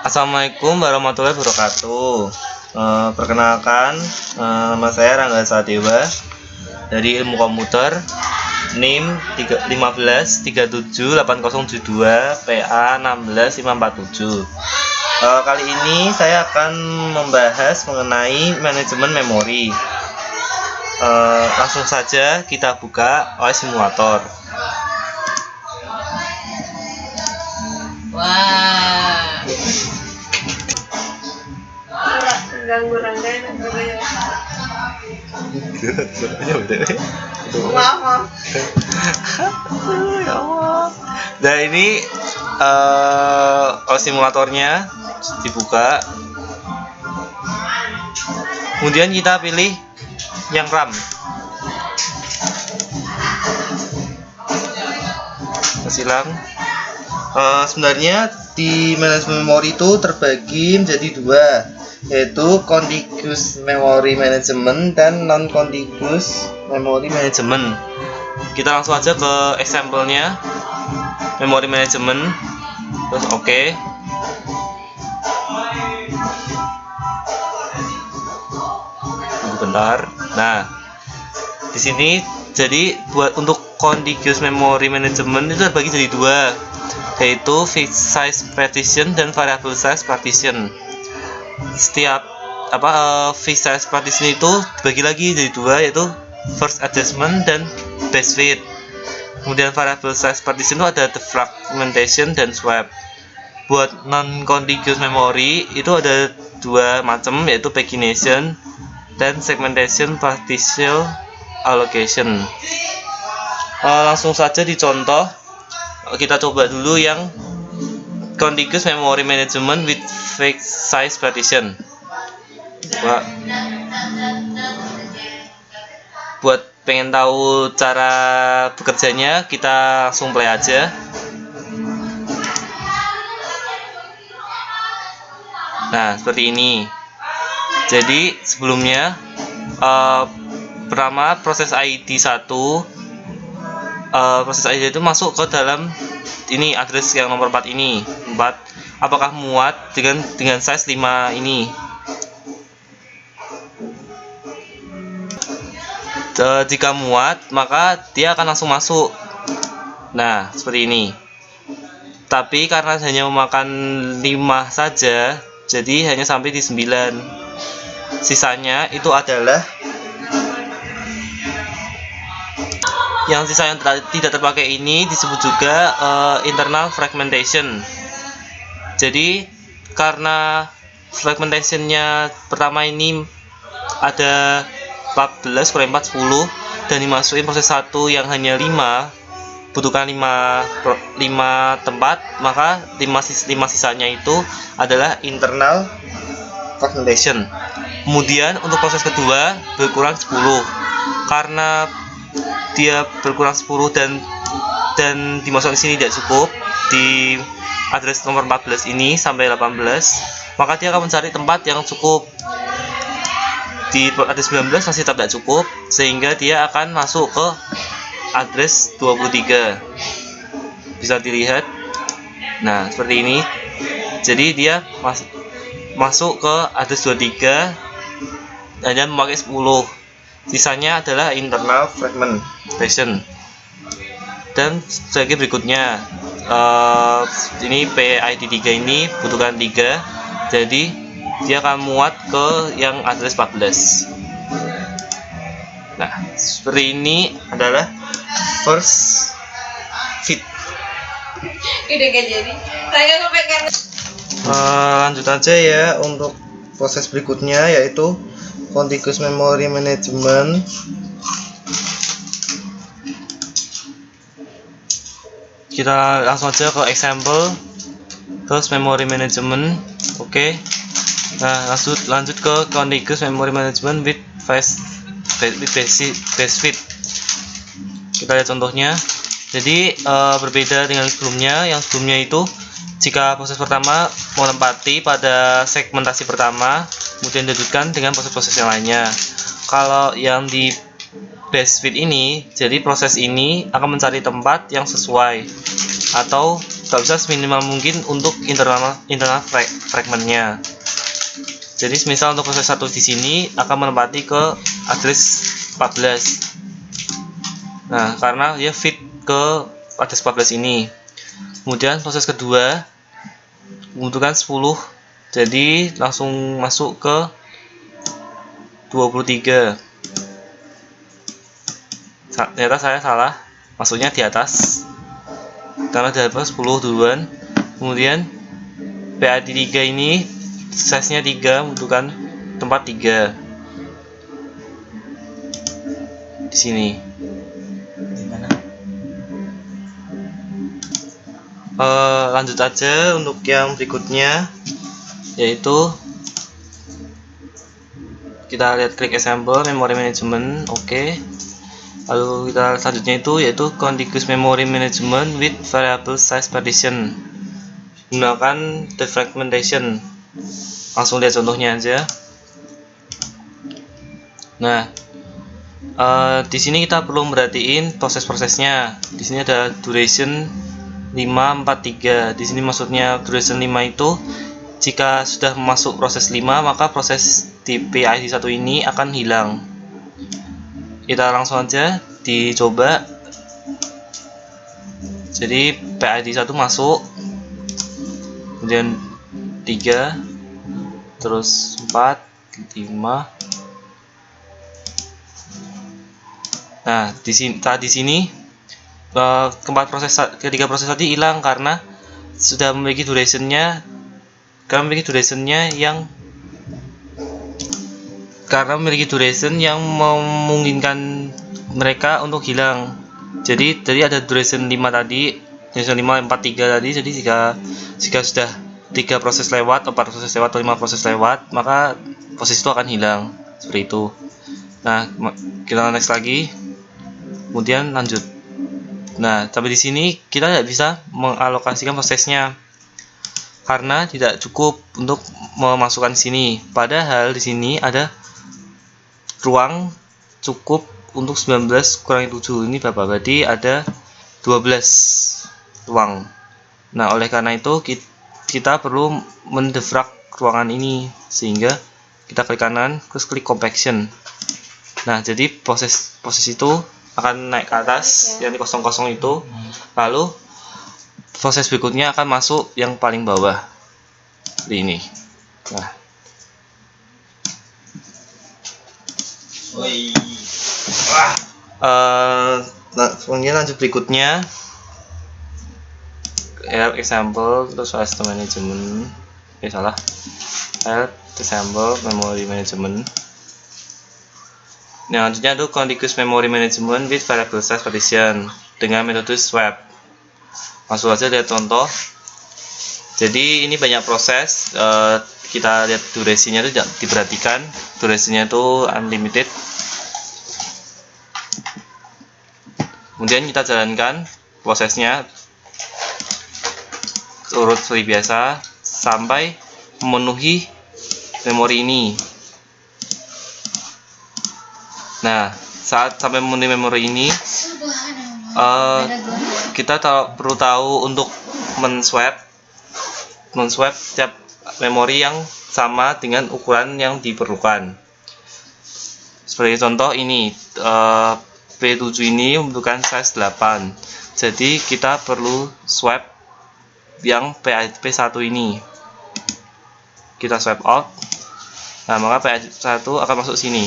Assalamualaikum warahmatullahi wabarakatuh. Perkenalkan, nama saya Rangga Sadewa dari Ilmu Komputer, NIM 15378072 PA 16547. Kali ini saya akan membahas mengenai manajemen memori. Langsung saja kita buka OS simulator. Wah. Ganggu Rangga ya. Maaf. Ya Allah. Nah ini OS simulatornya dibuka. Kemudian kita pilih yang RAM. Silang. Sebenarnya di manajemen memori itu terbagi menjadi dua, yaitu contiguous memory management dan non contiguous memory management. Kita langsung aja ke example-nya, memory management. Terus oke. Tunggu bentar. Nah, di sini jadi buat untuk contiguous memory management itu terbagi jadi dua, yaitu fixed size partition dan variable size partition. Setiap fixed size partition itu dibagi lagi jadi dua, yaitu first adjustment dan base fit. Kemudian variable size partition itu ada defragmentation dan swap. Buat non contiguous memory itu ada dua macam, yaitu pagination dan segmentation partial allocation. Langsung saja dicontoh. Kita coba dulu yang contiguous memory management with fixed size partition. Buat pengen tahu cara bekerjanya, kita langsung play aja. Nah, seperti ini. Jadi sebelumnya pertama proses ID 1, proses ID itu masuk ke dalam ini address yang nomor 4 ini. 4 apakah muat dengan size 5 ini. Jika muat, maka dia akan langsung masuk. Nah, seperti ini. Tapi karena hanya memakan 5 saja, jadi hanya sampai di 9. Sisanya itu adalah yang sisa yang tidak terpakai ini disebut juga internal fragmentation. Jadi karena fragmentationnya pertama ini ada 14 per 4 10 dan dimasukin proses 1 yang hanya 5, butuhkan 5 tempat, maka 5 sisanya itu adalah internal fragmentation. Kemudian untuk proses kedua berkurang 10. Karena dia berkurang 10 dan dimasukkan di sini tidak cukup di address nomor 14 ini sampai 18, maka dia akan mencari tempat yang cukup. Di address 19 masih tidak cukup, sehingga dia akan masuk ke address 23. Bisa dilihat. Nah, seperti ini. Jadi dia masuk ke address 23 hanya memakai 10. Sisanya adalah internal fragmentation. Dan sebagai berikutnya, ini PID 3 ini butuhkan 3, jadi dia akan muat ke yang address 14. Nah, seperti ini adalah first fit. Udah gak jadi. Saya kepengen. Lanjut aja ya untuk proses berikutnya, yaitu contiguous memory management. Kita langsung aja ke example, terus memory management. Oke. Nah, lanjut ke contiguous memory management with base fit. Kita lihat contohnya. Jadi berbeda dengan sebelumnya. Yang sebelumnya itu jika proses pertama menempati pada segmentasi pertama, kemudian dilanjutkan dengan proses-proses yang lainnya. Kalau yang di base fit ini, jadi proses ini akan mencari tempat yang sesuai atau kalau bisa seminimal mungkin untuk internal fragmentnya. Jadi misal untuk proses 1 di sini akan menempati ke address 14. Nah, karena dia fit ke address 14 ini. Kemudian proses kedua membutuhkan 10. Jadi langsung masuk ke 23. Ternyata saya salah, masuknya di atas karena dapat 10 duluan. Kemudian PID 3 ini size nya 3, membutuhkan tempat 3 di sini. Lanjut aja untuk yang berikutnya, yaitu kita lihat klik example memory management. Oke. Lalu kita selanjutnya itu yaitu contiguous memory management with variable size partition. Gunakan defragmentation. Langsung lihat contohnya aja. Nah, di sini kita perlu merhatiin proses-prosesnya. Di sini ada duration 543. Di sini maksudnya duration 5 itu jika sudah masuk proses 5, maka proses di PID 1 ini akan hilang. Kita langsung aja dicoba. Jadi PID 1 masuk, kemudian 3, terus 4, 5. Nah, di sini ketiga proses tadi hilang karena sudah memiliki durationnya memiliki duration yang memungkinkan mereka untuk hilang. Jadi ada duration 5 tadi, duration 543 tadi. Jadi jika sudah 3 proses lewat, 4 proses lewat, atau 5 proses lewat, maka proses itu akan hilang seperti itu. Nah, kita next lagi, kemudian lanjut. Nah, sampai di sini kita tidak bisa mengalokasikan prosesnya karena tidak cukup untuk memasukkan sini. Padahal di sini ada ruang cukup untuk 19 kurangi 7. Ini berapa? Berarti ada 12 ruang. Nah, oleh karena itu kita perlu mendefrag ruangan ini, sehingga kita klik kanan terus klik compaction. Nah, jadi proses itu akan naik ke atas yang di kosong-kosong itu, lalu proses berikutnya akan masuk yang paling bawah seperti ini. Kemudian lanjut berikutnya, example terus file management. Example memory management. Nah, selanjutnya itu contiguous memory management with variable size partition dengan metode swap. Langsung aja lihat contoh. Jadi ini banyak proses. Kita lihat durasinya itu diperhatikan. Durasinya itu unlimited. Kemudian kita jalankan prosesnya urut seperti biasa sampai memenuhi memori ini. Nah, saat sampai memenuhi memori ini, kita perlu tahu untuk menswap setiap memori yang sama dengan ukuran yang diperlukan. Seperti contoh ini, P7 ini membutuhkan size 8. Jadi kita perlu swap yang P1 ini. Kita swap out. Nah, maka P1 akan masuk sini.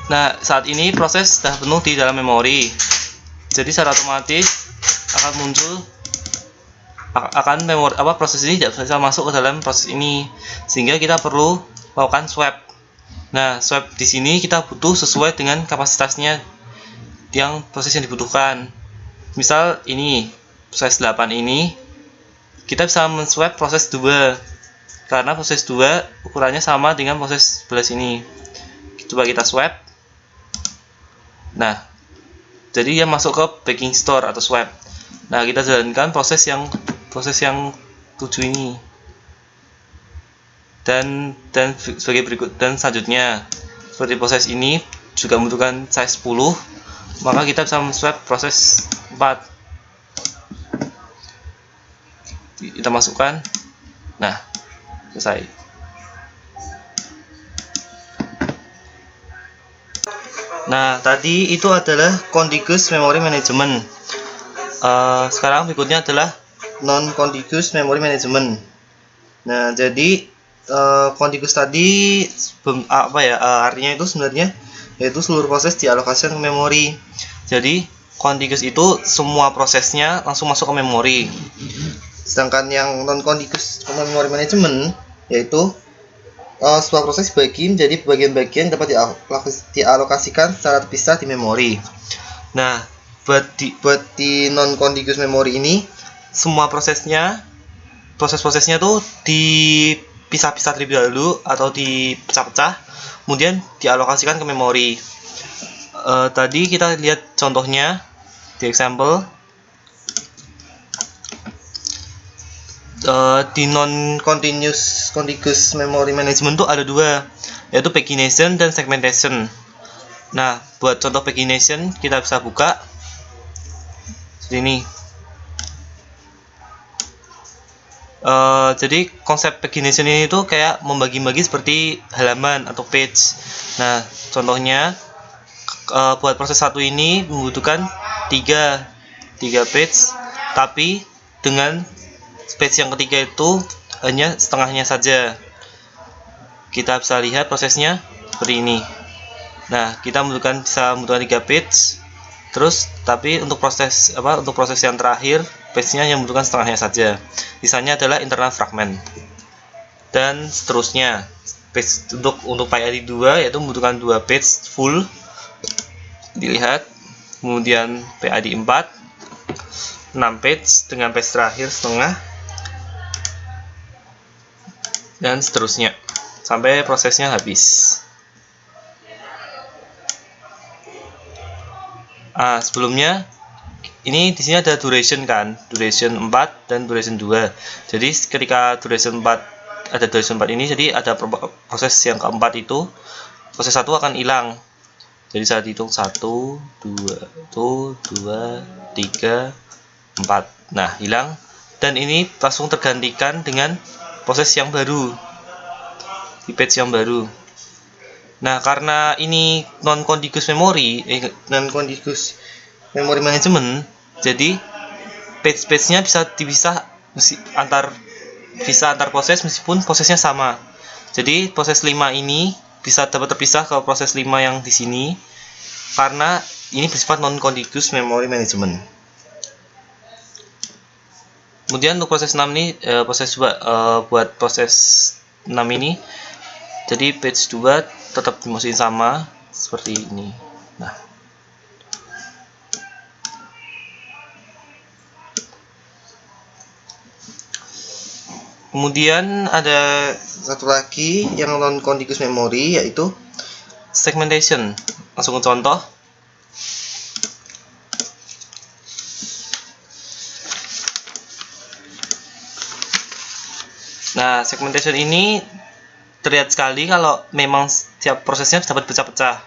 Nah, saat ini proses sudah penuh di dalam memori. Jadi secara otomatis akan muncul proses ini tidak bisa masuk ke dalam proses ini, sehingga kita perlu melakukan swap. Nah, swap di sini kita butuh sesuai dengan kapasitasnya yang proses yang dibutuhkan. Misal ini proses 8 ini kita bisa menswap proses 2 karena proses 2 ukurannya sama dengan proses 11 ini. Coba kita swap. Nah, jadi dia masuk ke backing store atau swap. Nah, kita jalankan proses yang 7 ini. Dan sebagai berikut, dan selanjutnya seperti proses ini juga membutuhkan size 10, maka kita bisa swap proses 4. kita masukkan. Nah, selesai. Nah, tadi itu adalah contiguous memory management. Sekarang berikutnya adalah non contiguous memory management. Nah, jadi contiguous tadi artinya itu sebenarnya yaitu seluruh proses dialokasikan ke memori. Jadi contiguous itu semua prosesnya langsung masuk ke memori. Sedangkan yang non contiguous memory management yaitu sebuah proses dibagi menjadi bagian-bagian dapat dialokasikan secara terpisah di memori. Nah, buat di non contiguous memory ini semua proses-prosesnya tuh dipisah-pisah terlebih dahulu atau dipecah-pecah, kemudian dialokasikan ke memori. Tadi kita lihat contohnya di example. Di non contiguous memory management tuh ada dua, yaitu pagination dan segmentation. Nah, buat contoh pagination kita bisa buka seperti ini. Jadi konsep pagination ini tuh kayak membagi-bagi seperti halaman atau page. Nah, contohnya buat proses satu ini membutuhkan 3 page, tapi dengan page yang ketiga itu hanya setengahnya saja. Kita bisa lihat prosesnya seperti ini. Nah, kita bisa membutuhkan 3 page. Terus tapi untuk proses yang terakhir, page-nya yang membutuhkan setengahnya saja. Sisanya adalah internal fragment. Dan seterusnya. Page untuk PID 2 yaitu membutuhkan 2 page full. Dilihat. Kemudian PID 4 6 page dengan page terakhir setengah. Dan seterusnya sampai prosesnya habis. Sebelumnya ini di sini ada duration kan, duration 4 dan duration 2. Jadi ketika duration 4 ini, jadi ada proses yang keempat itu, proses 1 akan hilang. Jadi saya hitung 1 2 3 4. Nah, hilang dan ini langsung tergantikan dengan proses yang baru di page yang baru. Nah, karena ini non contiguous memory management, jadi page-nya bisa dipisah antar proses meskipun prosesnya sama. Jadi proses 5 ini bisa dapat terpisah ke proses 5 yang di sini karena ini bersifat non contiguous memory management. Kemudian untuk proses 6 ini buat proses 6 ini, jadi page 2 tetap dimasukin sama seperti ini. Nah, kemudian ada satu lagi yang non contiguous memory yaitu segmentation. Langsung ke contoh. Nah, segmentation ini terlihat sekali kalau memang setiap prosesnya dapat pecah-pecah.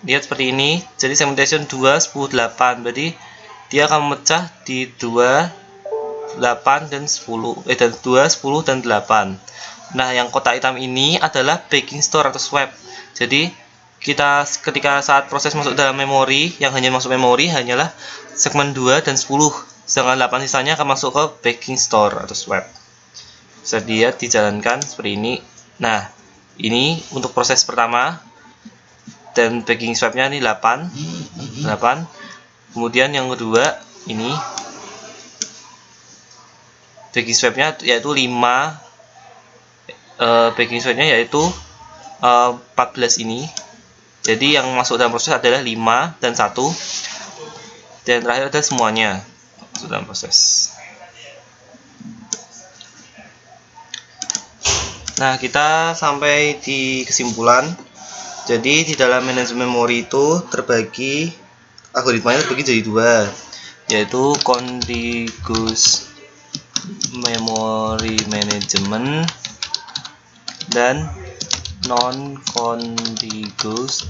Lihat seperti ini. Jadi segmentation 2 10 8. Berarti dia akan memecah di 2 8 dan 10 dan 2 10 dan 8. Nah, yang kotak hitam ini adalah backing store atau swap. Jadi ketika saat proses masuk dalam memori, yang hanya masuk memori hanyalah segmen 2 dan 10. Sedangkan 8 sisanya akan masuk ke backing store atau swap. Bisa dilihat dijalankan seperti ini. Nah, ini untuk proses pertama dan backing swapnya ini 8. Kemudian yang kedua ini backing swapnya yaitu 5. Backing swapnya yaitu 14 ini. Jadi yang masuk dalam proses adalah 5 dan 1. Dan terakhir adalah semuanya masuk dalam proses. Nah, kita sampai di kesimpulan. Jadi di dalam manajemen memori itu algoritmanya terbagi jadi 2, yaitu contiguous memory management dan non contiguous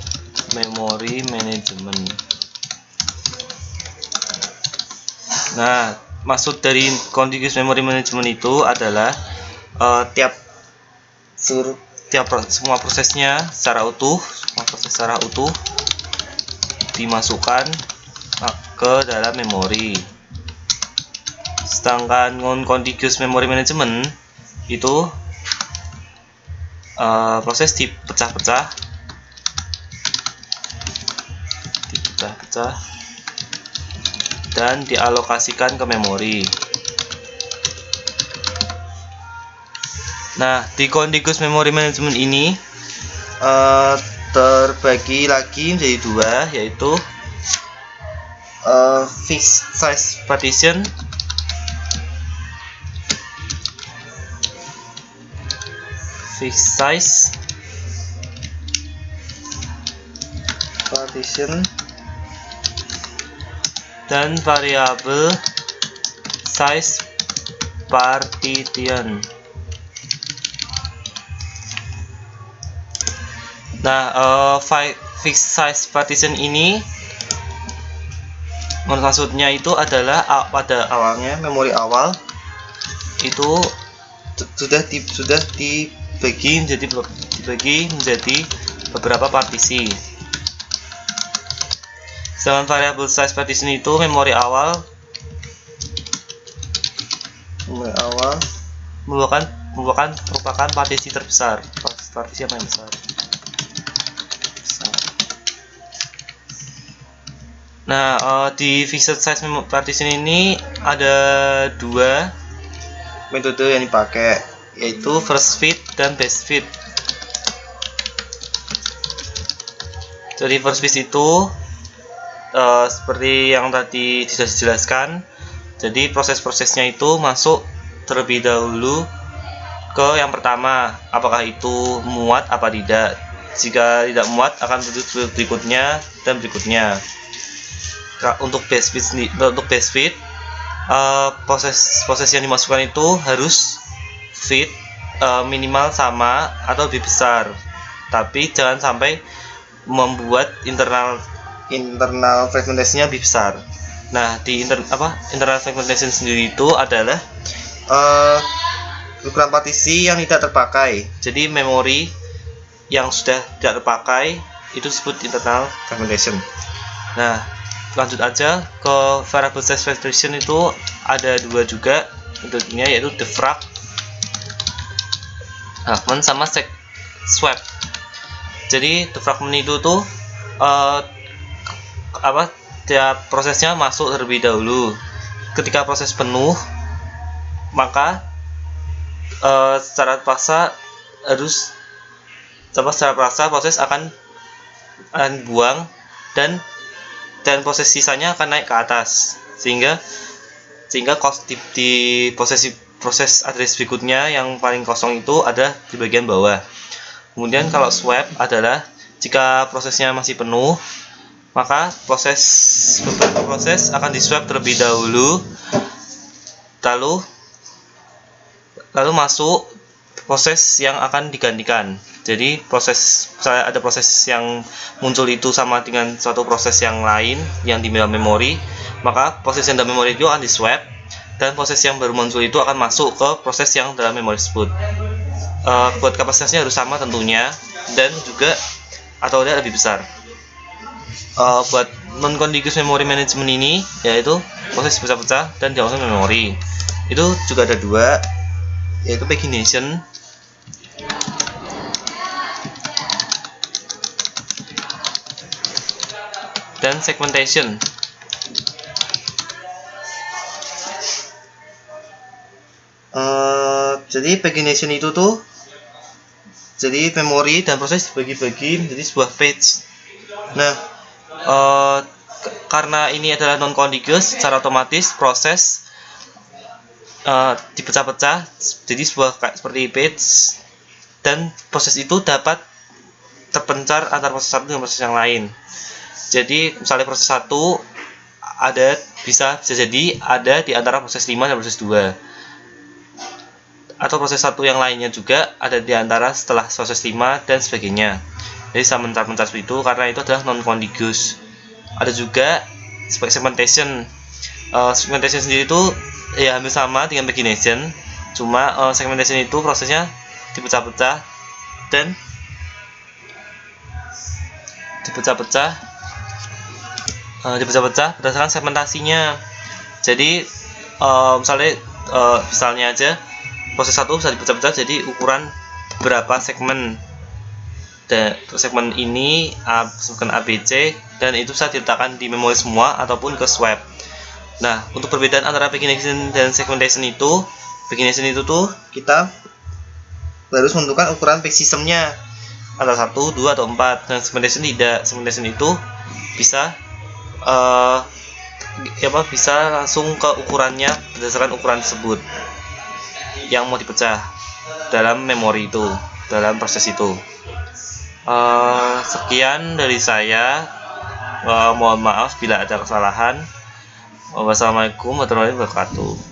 memory management. Nah, maksud dari contiguous memory management itu adalah semua prosesnya secara utuh, dimasukkan ke dalam memori. Sedangkan non-contiguous memory management itu proses dipecah-pecah dan dialokasikan ke memori. Nah, di contiguous memory management ini terbagi lagi menjadi dua, yaitu fixed size partition dan variable size partition. Nah, fixed size partition ini maksudnya itu adalah pada awalnya memori awal itu sudah dibagi menjadi beberapa partisi. Sedangkan variable size partition itu memori awal merupakan partisi terbesar, partisi yang paling besar. Nah, di fixed size partition ini ada dua metode yang dipakai, yaitu first fit dan best fit. Jadi first fit itu seperti yang tadi sudah dijelaskan. Jadi proses-prosesnya itu masuk terlebih dahulu ke yang pertama, apakah itu muat apa tidak. Jika tidak muat akan berikutnya dan berikutnya. Untuk best fit, proses yang dimasukkan itu harus fit minimal sama atau lebih besar, tapi jangan sampai membuat internal fragmentasinya lebih besar. Nah, di internal fragmentation sendiri itu adalah ukuran partisi yang tidak terpakai. Jadi memori yang sudah tidak terpakai itu disebut internal fragmentation. Nah, lanjut aja ke variable size partition. Itu ada dua juga bentuknya, yaitu defragment sama swap. Jadi defragment itu tuh tiap prosesnya masuk terlebih dahulu. Ketika proses penuh, maka secara paksa proses akan buang dan proses sisanya akan naik ke atas, sehingga di proses address berikutnya yang paling kosong itu ada di bagian bawah. Kemudian kalau swap adalah jika prosesnya masih penuh, maka beberapa proses akan di swap terlebih dahulu, lalu masuk proses yang akan digantikan. Jadi ada proses yang muncul itu sama dengan suatu proses yang lain yang di dalam memori, maka proses yang dalam memori itu akan di swap, dan proses yang baru muncul itu akan masuk ke proses yang dalam memori tersebut. Buat kapasitasnya harus sama tentunya, dan juga atau lebih besar. Buat non-contiguous memory management ini, yaitu proses pecah-pecah dan diawasi memori, itu juga ada dua, yaitu pagination dan segmentation. Jadi pagination itu tuh, jadi memori dan proses dibagi-bagi menjadi sebuah page. Nah, karena ini adalah non-contiguous, secara otomatis proses dipecah-pecah jadi seperti page, dan proses itu dapat terpencar antara proses satu dengan proses yang lain. Jadi misalnya proses 1 bisa jadi ada di antara proses 5 dan proses 2, atau proses 1 yang lainnya juga ada di antara setelah proses 5 dan sebagainya. Jadi sama mencar-mencar seperti itu, karena itu adalah non-contiguous. Ada juga segmentation. Segmentation sendiri itu ya hampir sama dengan pagination, cuma segmentation itu prosesnya dipecah-pecah dan dipecah-pecah berdasarkan segmentasinya. Jadi misalnya aja proses 1 bisa dipecah-pecah jadi ukuran berapa segmen, dan segmen ini segmen ABC, dan itu bisa diletakkan di memori semua ataupun ke swap. Nah, untuk perbedaan antara pagination dan segmentation itu, pagination itu tuh kita harus menentukan ukuran page systemnya antara 1, 2 atau 4. Dan segmentation tidak. Segmentation itu bisa bisa langsung ke ukurannya berdasarkan ukuran tersebut yang mau dipecah dalam memori itu, dalam proses itu. Sekian dari saya. Mohon maaf bila ada kesalahan. Wassalamualaikum warahmatullahi wabarakatuh.